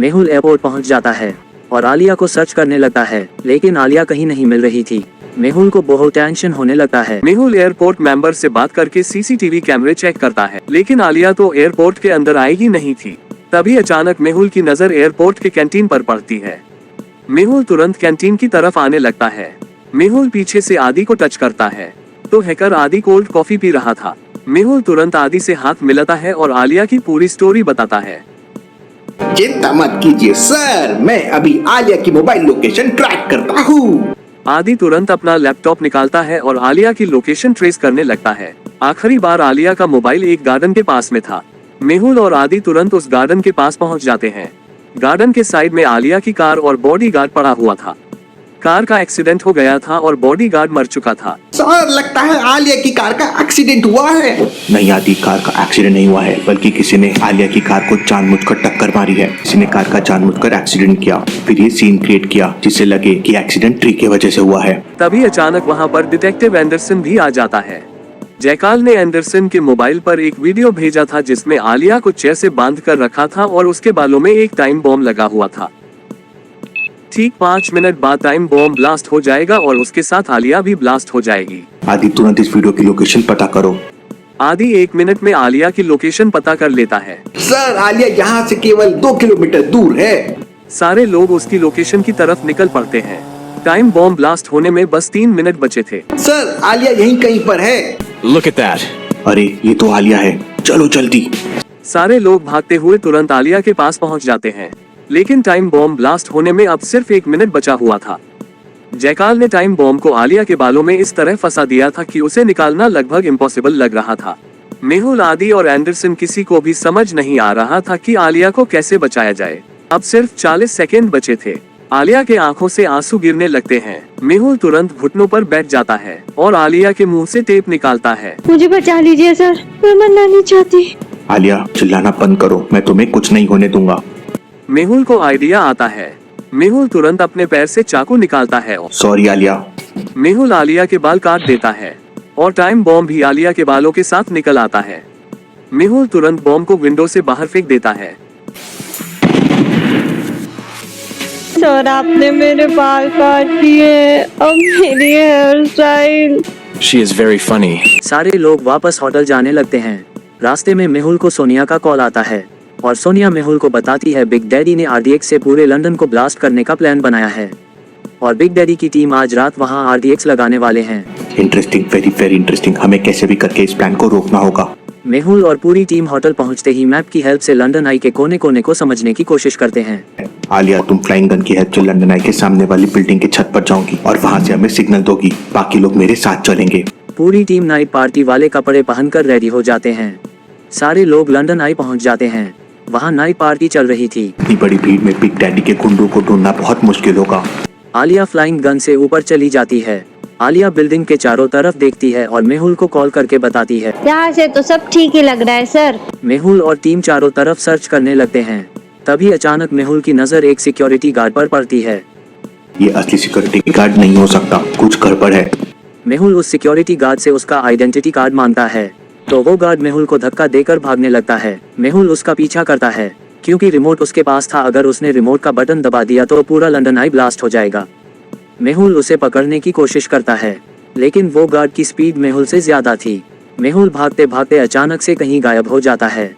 Mehul airport पहुंच जाता है और आलिया को सर्च करने लगता है, लेकिन आलिया कहीं नहीं मिल रही थी। मेहुल को बहुत टेंशन होने लगता है। मेहुल एयरपोर्ट मेंबर से बात करके सीसीटीवी कैमरे चेक करता है, लेकिन आलिया तो एयरपोर्ट के अंदर आई ही नहीं थी। तभी अचानक मेहुल की नजर एयरपोर्ट के कैंटीन पर पड़ती है। मेहुल तुरंत कैंटीन की तरफ आने लगता है। मेहुल पीछे से आदि को टच करता है तो हैकर आदि कोल्ड कॉफी पी रहा था। मेहुल तुरंत आदि से हाथ मिलाता है और आलिया की पूरी स्टोरी बताता है। चिंता मत कीजिए सर, मैं अभी आलिया की मोबाइल लोकेशन ट्रैक करता हूँ। आदि तुरंत अपना लैपटॉप निकालता है और आलिया की लोकेशन ट्रेस करने लगता है। आखिरी बार आलिया का मोबाइल एक गार्डन के पास में था। मेहुल और आदि तुरंत उस गार्डन के पास पहुंच जाते हैं। गार्डन के साइड में आलिया की कार और बॉडीगार्ड पड़ा हुआ था। कार का एक्सीडेंट हो गया था और बॉडीगार्ड मर चुका था। सर लगता है आलिया की कार का एक्सीडेंट हुआ है। नहीं आदि, कार का एक्सीडेंट नहीं हुआ है, बल्कि किसी ने आलिया की कार को जानबूझकर टक्कर मारी है। किसी ने कार का जानबूझकर एक्सीडेंट किया, फिर ये सीन क्रिएट किया जिससे लगे कि एक्सीडेंट ट्री की वजह से हुआ है। तभी अचानक वहाँ पर डिटेक्टिव एंडरसन भी आ जाता है। जयकाल ने एंडरसन के मोबाइल पर एक वीडियो भेजा था जिसमें आलिया को चेयर से बांध कर रखा था और उसके बालों में एक टाइम बॉम्ब लगा हुआ था। ठीक 5 मिनट बाद टाइम बॉम्ब ब्लास्ट हो जाएगा और उसके साथ आलिया भी ब्लास्ट हो जाएगी। आदि तुरंत इस वीडियो की लोकेशन पता करो। आदि 1 मिनट में आलिया की लोकेशन पता कर लेता है। सर आलिया यहाँ से केवल 2 किलोमीटर दूर है। सारे लोग उसकी लोकेशन की तरफ निकल पड़ते हैं। टाइम बॉम्ब ब्लास्ट होने में बस 3 मिनट बचे थे। सर आलिया यहीं कहीं पर है। Look at that! अरे ये तो आलिया है, चलो जल्दी। सारे लोग भागते हुए तुरंत आलिया के पास पहुंच जाते हैं, लेकिन टाइम बॉम्ब ब्लास्ट होने में अब सिर्फ 1 मिनट बचा हुआ था। जयकाल ने टाइम बॉम्ब को आलिया के बालों में इस तरह फंसा दिया था कि उसे निकालना लगभग इम्पॉसिबल लग रहा था। मेहुल, आदि और एंडरसन किसी को भी समझ नहीं आ रहा था कि आलिया को कैसे बचाया जाए। अब सिर्फ 40 सेकेंड बचे थे। आलिया के आंखों से आंसू गिरने लगते हैं। मेहुल तुरंत घुटनों पर बैठ जाता है और आलिया के मुंह से टेप निकालता है। मुझे बचा लीजिए सर, मैं मरना नहीं चाहती। आलिया चिल्लाना बंद करो, मैं तुम्हें कुछ नहीं होने दूंगा। मेहुल को आइडिया आता है। मेहुल तुरंत अपने पैर से चाकू निकालता है। सॉरी आलिया। मेहुल आलिया के बाल काट देता है और टाइम बॉम्ब भी आलिया के बालों के साथ निकल आता है। मेहुल तुरंत बॉम्ब को विंडो से बाहर फेंक देता है। सर आपने मेरे बाल काट दिए, अब मेरी hair style. She is very funny. सारे लोग वापस होटल जाने लगते हैं। रास्ते में मेहुल को सोनिया का कॉल आता है और सोनिया मेहुल को बताती है बिग डैडी ने RDX से पूरे लंदन को ब्लास्ट करने का प्लान बनाया है और बिग डैडी की टीम आज रात वहां RDX लगाने वाले हैं। Interesting, very very interesting. हमें कैसे भी करके इस प्लान को रोकना होगा। मेहुल और पूरी टीम होटल पहुंचते ही मैप की हेल्प से लंदन आई के कोने कोने को समझने की कोशिश करते हैं। आलिया तुम फ्लाइंग गन की हेल्प से लंदन आई के सामने वाली बिल्डिंग के छत पर जाओगी और वहां से हमें सिग्नल दोगी। बाकी लोग मेरे साथ चलेंगे। पूरी टीम नाइट पार्टी वाले कपड़े पहनकर रेडी हो जाते हैं। सारे लोग लंदन आई पहुंच जाते हैं। वहां नाइट पार्टी चल रही थी। इतनी बड़ी भीड़ में बिग डैडी के गुंडों को ढूंढना बहुत मुश्किल होगा। आलिया फ्लाइंग गन से ऊपर चली जाती है। आलिया बिल्डिंग के चारों तरफ देखती है और मेहुल को कॉल करके बताती है। यहाँ से तो सब ठीक ही लग रहा है सर। मेहुल और टीम चारों तरफ सर्च करने लगते हैं। तभी अचानक मेहुल की नजर एक सिक्योरिटी गार्ड पर पड़ती है। ये असली सिक्योरिटी गार्ड नहीं हो सकता, कुछ गड़बड़ है। मेहुल उस सिक्योरिटी गार्ड से उसका आइडेंटिटी कार्ड मांगता है तो वो गार्ड मेहुल को धक्का देकर भागने लगता है। मेहुल उसका पीछा करता है क्योंकि रिमोट उसके पास था। अगर उसने रिमोट का बटन दबा दिया तो पूरा लंदन आई ब्लास्ट हो जाएगा। मेहुल उसे पकड़ने की कोशिश करता है, लेकिन वो गार्ड की स्पीड मेहुल से ज्यादा थी। मेहुल भागते भागते अचानक से कहीं गायब हो जाता है।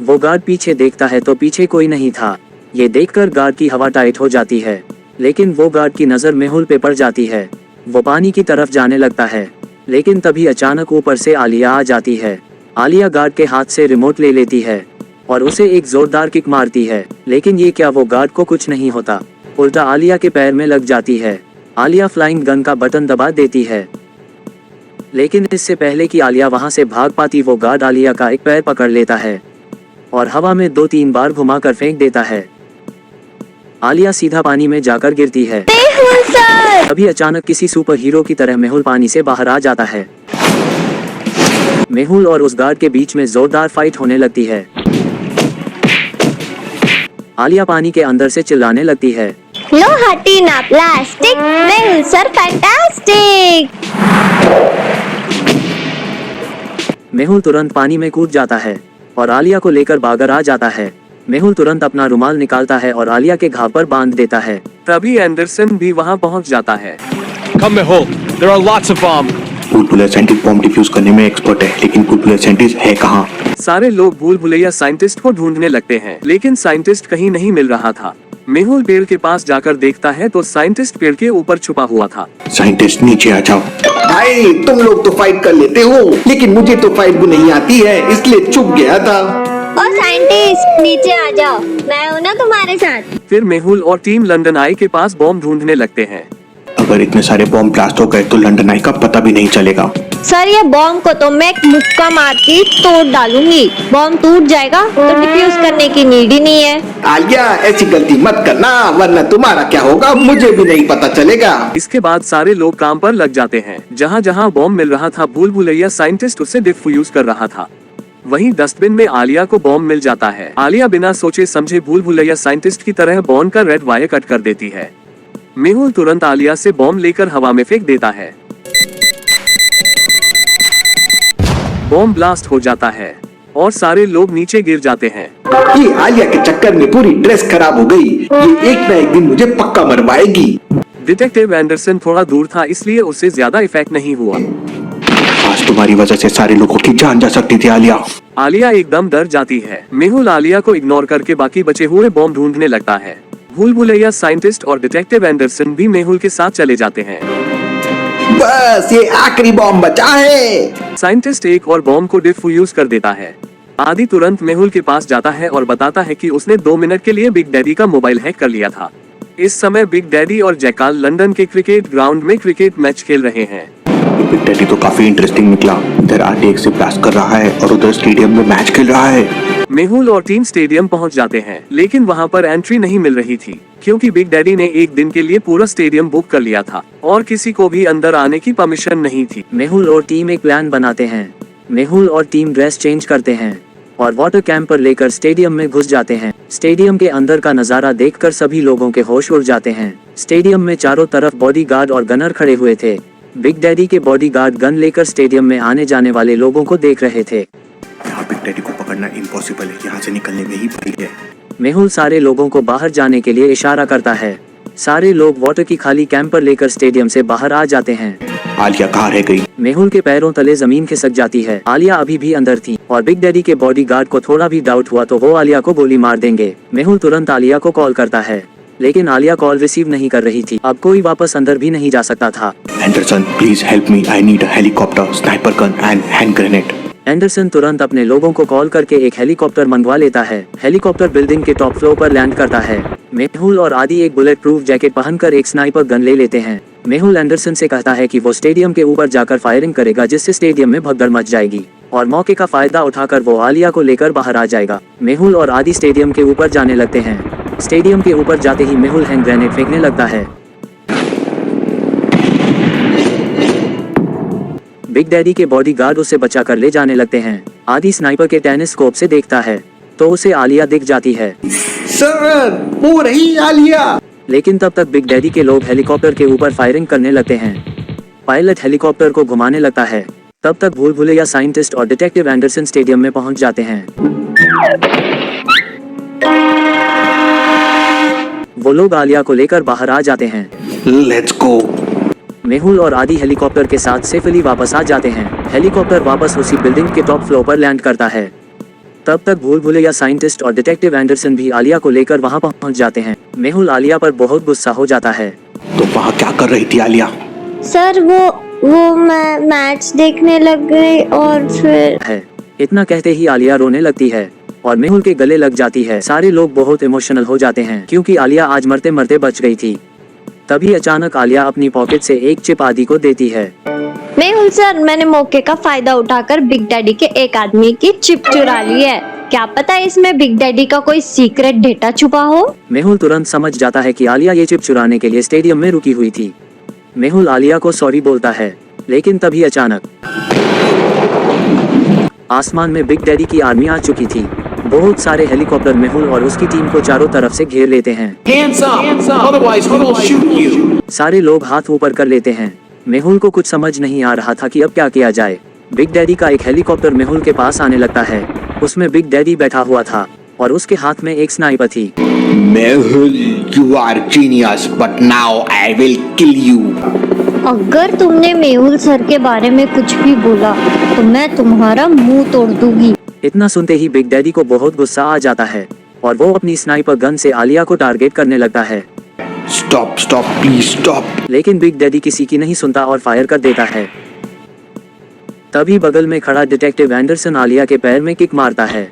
वो गार्ड पीछे देखता है तो पीछे कोई नहीं था। ये देखकर गार्ड की हवा टाइट हो जाती है, लेकिन वो गार्ड की नजर मेहुल पे पड़ जाती है। वो पानी की तरफ जाने लगता है, लेकिन तभी अचानक ऊपर से आलिया आ जाती है। आलिया गार्ड के हाथ से रिमोट ले लेती है और उसे एक जोरदार किक मारती है, लेकिन ये क्या, वो गार्ड को कुछ नहीं होता। उल्टा आलिया के पैर में लग जाती है। आलिया फ्लाइंग गन का बटन दबा देती है, लेकिन इससे पहले कि आलिया वहां से भाग पाती वो गार्ड आलिया का एक पैर पकड़ लेता है और हवा में 2-3 बार घुमाकर फेंक देता है। आलिया सीधा पानी में जाकर गिरती है। अभी अचानक किसी सुपर हीरो की तरह मेहुल पानी से बाहर आ जाता है। मेहुल और उस गार्ड के बीच में जोरदार फाइट होने लगती है। आलिया पानी के अंदर से चिल्लाने लगती है, लो हटी ना plastic, Mehul sir fantastic. Mehul तुरंत पानी में कूद जाता है और आलिया को लेकर बागर आ जाता है। मेहुल तुरंत अपना रुमाल निकालता है और आलिया के घाव पर बांध देता है। तभी एंडरसन भी वहां पहुंच जाता है। Come Mehul, there are lots of bombs. भूल भुलैया साइंटिस्ट बॉम्ब डिफ्यूज करने में एक्सपर्ट है, लेकिन भूल भुलैया साइंटिस्ट है कहाँ? सारे लोग भूल भुलैया साइंटिस्ट को ढूंढने लगते हैं, लेकिन साइंटिस्ट कहीं नहीं मिल रहा था। मेहुल पेड़ के पास जाकर देखता है तो साइंटिस्ट पेड़ के ऊपर छुपा हुआ था। साइंटिस्ट नीचे आ जाओ। भाई तुम लोग तो फाइट कर लेते हो, लेकिन मुझे तो फाइट भी नहीं आती है, इसलिए चुप गया था। ओ साइंटिस्ट नीचे आ जाओ, मैं हूँ ना तुम्हारे साथ। फिर मेहुल और टीम लंदन आई के पास बॉम्ब ढूंढने लगते हैं। अगर इतने सारे बॉम्ब ब्लास्ट हो गए तो लंदन आई का पता भी नहीं चलेगा। सर ये बॉम्ब को तो मैं एक मुक्का मार के तोड़ डालूंगी। बॉम्ब टूट जाएगा तो डिफ्यूज करने की नीड ही नहीं है। आलिया ऐसी गलती मत करना, वरना तुम्हारा क्या होगा मुझे भी नहीं पता चलेगा। इसके बाद सारे लोग काम पर लग जाते हैं। जहाँ जहाँ बॉम्ब मिल रहा था भूल भुलैया साइंटिस्ट उसे डिफ्यूज कर रहा था। वहीं डस्टबिन में आलिया को बॉम्ब मिल जाता है। आलिया बिना सोचे समझे भूल भुलैया साइंटिस्ट की तरह बॉम्ब का रेड वायर कट कर देती है। मेहुल तुरंत आलिया से बॉम्ब लेकर हवा में फेंक देता है। बॉम्ब ब्लास्ट हो जाता है और सारे लोग नीचे गिर जाते हैं। ये आलिया के चक्कर में पूरी ड्रेस खराब हो गई, ये एक न एक दिन मुझे पक्का मरवाएगी। डिटेक्टिव एंडरसन थोड़ा दूर था, इसलिए उसे ज्यादा इफेक्ट नहीं हुआ। आज तुम्हारी वजह से सारे लोगों की जान जा सकती थी आलिया। आलिया एकदम डर जाती है। मेहुल आलिया को इग्नोर करके बाकी बचे हुए बॉम्ब ढूंढने लगता है। भूल भुलैया साइंटिस्ट और डिटेक्टिव एंडरसन भी मेहुल के साथ चले जाते हैं। बस ये आखिरी बॉम्ब बचा है। साइंटिस्ट एक और बॉम्ब को डिफ्यूज कर देता है। आदि तुरंत मेहुल के पास जाता है और बताता है कि उसने 2 मिनट के लिए बिग डैडी का मोबाइल हैक कर लिया था। इस समय बिग डैडी और जैकाल लंदन के क्रिकेट ग्राउंड में क्रिकेट मैच खेल रहे हैं। बिग डैडी तो काफी इंटरेस्टिंग निकला। इधर आरटीएक्स से ब्लास्ट कर रहा है और उधर स्टेडियम में मैच खेल रहा है। मेहुल और टीम स्टेडियम पहुंच जाते हैं, लेकिन वहां पर एंट्री नहीं मिल रही थी, क्योंकि बिग डैडी ने एक दिन के लिए पूरा स्टेडियम बुक कर लिया था और किसी को भी अंदर आने की परमिशन नहीं थी। मेहुल और टीम एक प्लान बनाते हैं। मेहुल और टीम ड्रेस चेंज करते हैं और वाटर कैंपर लेकर स्टेडियम में घुस जाते हैं। स्टेडियम के अंदर का नजारा देखकर सभी लोगों के होश उड़ जाते हैं। स्टेडियम में चारों तरफ बॉडीगार्ड और गनर खड़े हुए थे। बिग डैडी के बॉडीगार्ड गन लेकर स्टेडियम में आने जाने वाले लोगों को देख रहे थे। यहाँ बिग डैडी को पकड़ना इम्पॉसिबल है, यहाँ से निकलने में ही भरी है। मेहुल सारे लोगों को बाहर जाने के लिए इशारा करता है। सारे लोग वाटर की खाली कैंपर लेकर स्टेडियम से बाहर आ जाते हैं। आलिया कहाँ रह गई? मेहुल के पैरों तले जमीन खिसक जाती है। आलिया अभी भी अंदर थी और बिग डैडी के बॉडीगार्ड को थोड़ा भी डाउट हुआ तो वो आलिया को गोली मार देंगे। मेहुल तुरंत आलिया को कॉल करता है, लेकिन आलिया कॉल रिसीव नहीं कर रही थी। अब कोई वापस अंदर भी नहीं जा सकता था। Anderson please help me, I need a helicopter, sniper gun and hand grenade. Anderson तुरंत अपने लोगों को कॉल करके एक हेलीकॉप्टर मंगवा लेता है। हेलीकॉप्टर बिल्डिंग के टॉप फ्लोर पर लैंड करता है। मेहुल और आदि एक बुलेट प्रूफ जैकेट पहनकर एक स्नाइपर गन ले लेते हैं। मेहुल एंडरसन से कहता है कि वो स्टेडियम के ऊपर जाकर फायरिंग करेगा, जिससे स्टेडियम में भगदड़ मच जाएगी और मौके का फायदा उठाकर वो आलिया को लेकर बाहर आ जाएगा। मेहुल और आदि स्टेडियम के ऊपर जाने लगते हैं। स्टेडियम के ऊपर जाते ही मेहुल हैंड ग्रेनेड फेंकने लगता है। बिग डैडी के बॉडीगार्ड उसे बचाकर ले जाने लगते हैं। आदि स्नाइपर के टेलीस्कोप से देखता है तो उसे आलिया दिख जाती है। सर वो रही आलिया। लेकिन तब तक बिग डैडी के लोग हेलीकॉप्टर के ऊपर फायरिंग करने लगते हैं। पायलट हेलीकॉप्टर को घुमाने लगता है। तब तक भूल भुलैया साइंटिस्ट और डिटेक्टिव एंडरसन स्टेडियम में पहुंच जाते हैं। वो लोग आलिया को लेकर बाहर आ जाते हैं। Let's go. मेहुल और आदि हेलीकॉप्टर के साथ सेफली वापस आ जाते हैं। हेलीकॉप्टर वापस उसी बिल्डिंग के टॉप फ्लोर पर लैंड करता है। तब तक भूल भुलैया साइंटिस्ट और डिटेक्टिव एंडरसन भी आलिया को लेकर वहां पहुंच जाते हैं। मेहुल आलिया पर बहुत गुस्सा हो जाता है। तो वहाँ क्या कर रही थी आलिया? सर वो मैं मैच देखने लग गई और फिर है इतना कहते ही आलिया रोने लगती है और मेहुल के गले लग जाती है। सारे लोग बहुत इमोशनल हो जाते हैं क्योंकि आलिया आज मरते मरते बच गई थी। तभी अचानक आलिया अपनी पॉकेट से एक चिप आदि को देती है। मेहुल सर, मैंने मौके का फायदा उठाकर बिग डैडी के एक आदमी की चिप चुरा ली है। क्या पता इसमें बिग डैडी का कोई सीक्रेट डेटा छुपा हो। मेहुल तुरंत समझ जाता है कि आलिया ये चिप चुराने के लिए स्टेडियम में रुकी हुई थी। मेहुल आलिया को सॉरी बोलता है, लेकिन तभी अचानक आसमान में बिग डैडी की आर्मी आ चुकी थी। बहुत सारे हेलीकॉप्टर मेहुल और उसकी टीम को चारों तरफ से घेर लेते हैं। Hands up, otherwise we will shoot you. सारे लोग हाथ ऊपर कर लेते हैं। मेहुल को कुछ समझ नहीं आ रहा था कि अब क्या किया जाए। बिग डैडी का एक हेलीकॉप्टर मेहुल के पास आने लगता है। उसमें बिग डैडी बैठा हुआ था और उसके हाथ में एक स्नाइपर थी। Mehul, you are genius, but now I will kill you. अगर तुमने मेहुल सर के बारे में कुछ भी बोला तो मैं तुम्हारा मुंह तोड़ दूंगी। इतना सुनते ही बिग डैडी को बहुत गुस्सा आ जाता है और वो अपनी स्नाइपर गन से आलिया को टारगेट करने लगता है। Stop, stop, please stop. लेकिन बिग डैडी किसी की नहीं सुनता और फायर कर देता है। तभी बगल में खड़ा डिटेक्टिव एंडरसन आलिया के पैर में किक मारता है।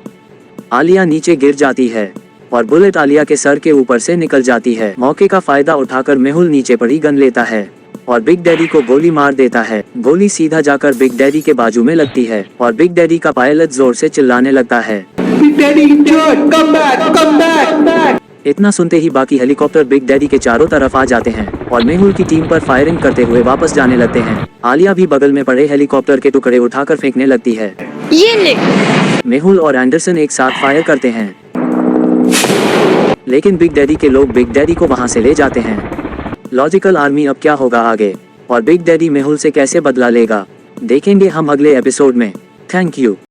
आलिया नीचे गिर जाती है और बुलेट आलिया के सर के ऊपर से निकल जाती है। मौके का फायदा उठाकर मेहुल नीचे पड़ी गन लेता है और बिग डैडी को गोली मार देता है। गोली सीधा जाकर बिग डैडी के बाजू में लगती है और बिग डैडी का पायलट जोर से चिल्लाने लगता है, Big Daddy injured. Come back, come back. इतना सुनते ही बाकी हेलीकॉप्टर बिग डैडी के चारों तरफ आ जाते हैं और मेहुल की टीम पर फायरिंग करते हुए वापस जाने लगते हैं। आलिया भी बगल में पड़े हेलीकॉप्टर के टुकड़े उठाकर फेंकने लगती है। ये ले। मेहुल और एंडरसन एक साथ फायर करते हैं, लेकिन बिग डैडी के लोग बिग डैडी को वहां से ले जाते हैं। लॉजिकल आर्मी अब क्या होगा आगे और बिग डैडी मेहुल से कैसे बदला लेगा, देखेंगे हम अगले एपिसोड में। Thank you.